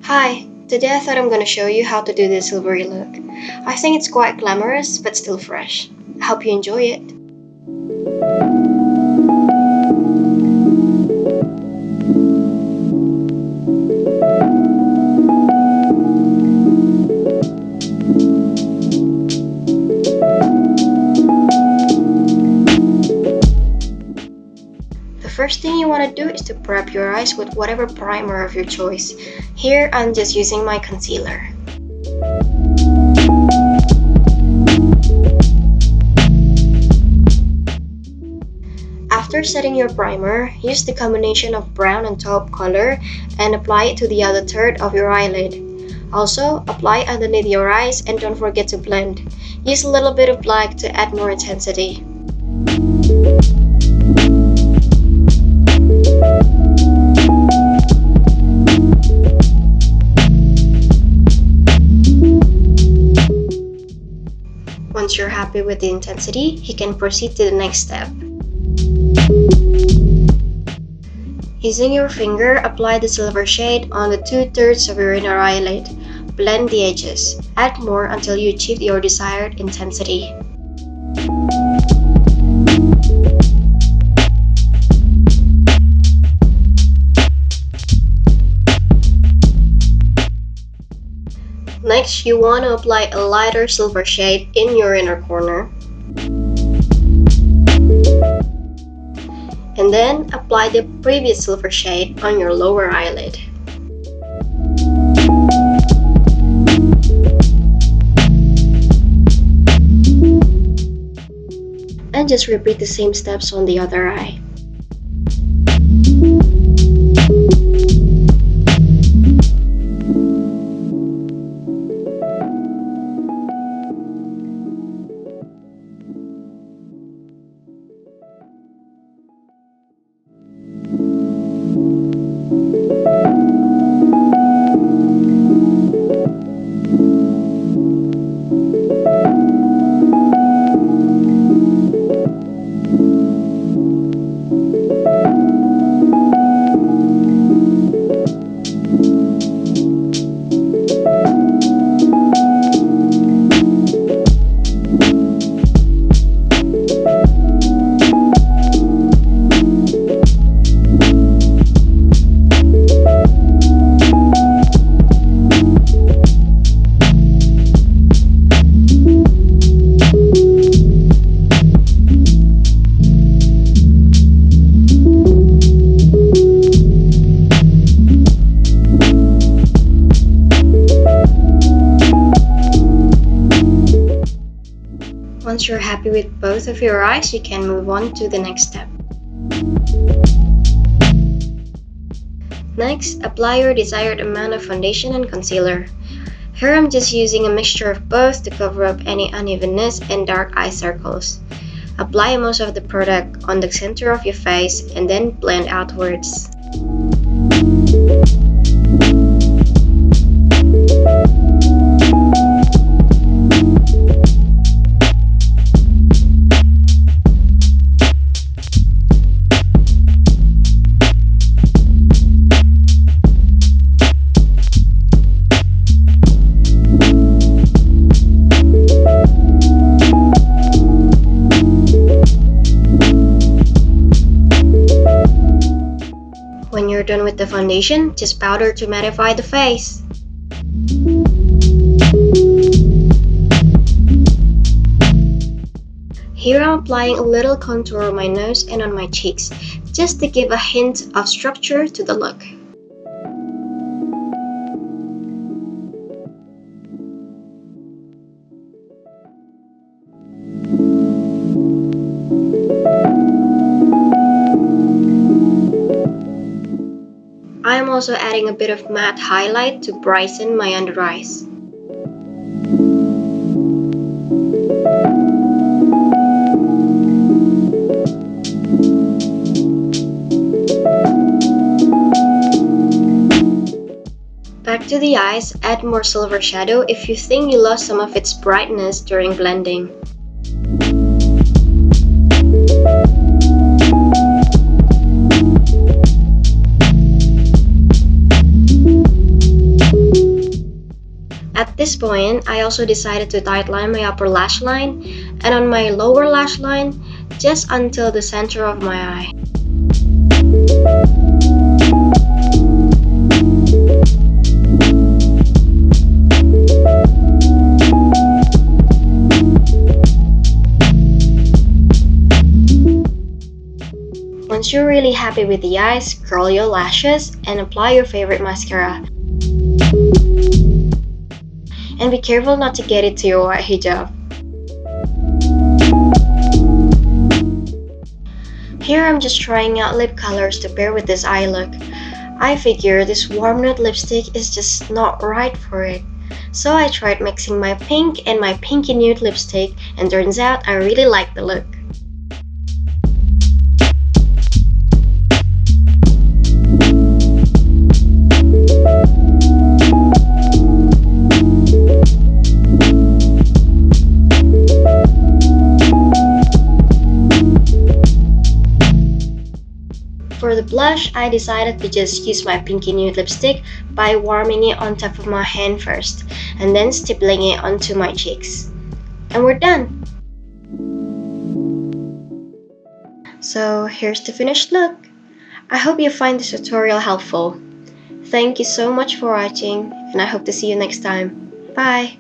Hi, today I thought I'm gonna show you how to do this silvery look. I think it's quite glamorous but still fresh. I hope you enjoy it. The first thing you want to do is to prep your eyes with whatever primer of your choice. Here I'm just using my concealer. After setting your primer, use the combination of brown and taupe color and apply it to the other third of your eyelid. Also, apply underneath your eyes and don't forget to blend. Use a little bit of black to add more intensity. Once you're happy with the intensity, you can proceed to the next step. Using your finger, apply the silver shade on the 2/3 of your inner eyelid. Blend the edges. Add more until you achieve your desired intensity. Next, you want to apply a lighter silver shade in your inner corner. And then apply the previous silver shade on your lower eyelid. And just repeat the same steps on the other eye. Once you're happy with both of your eyes, you can move on to the next step. Next, apply your desired amount of foundation and concealer. Here I'm just using a mixture of both to cover up any unevenness and dark eye circles. Apply most of the product on the center of your face and then blend outwards. When you're done with the foundation, just powder to mattify the face. Here I'm applying a little contour on my nose and on my cheeks, just to give a hint of structure to the look. I am also adding a bit of matte highlight to brighten my under eyes. Back to the eyes, add more silver shadow if you think you lost some of its brightness during blending. At this point, I also decided to tightline my upper lash line and on my lower lash line just until the center of my eye. Once you're really happy with the eyes, curl your lashes and apply your favorite mascara. And be careful not to get it to your white hijab. Here I'm just trying out lip colors to pair with this eye look. I figure this warm nude lipstick is just not right for it. So I tried mixing my pink and my pinky nude lipstick and turns out I really like the look. For the blush, I decided to just use my pinky nude lipstick by warming it on top of my hand first and then stippling it onto my cheeks. And we're done! So here's the finished look. I hope you find this tutorial helpful. Thank you so much for watching and I hope to see you next time. Bye!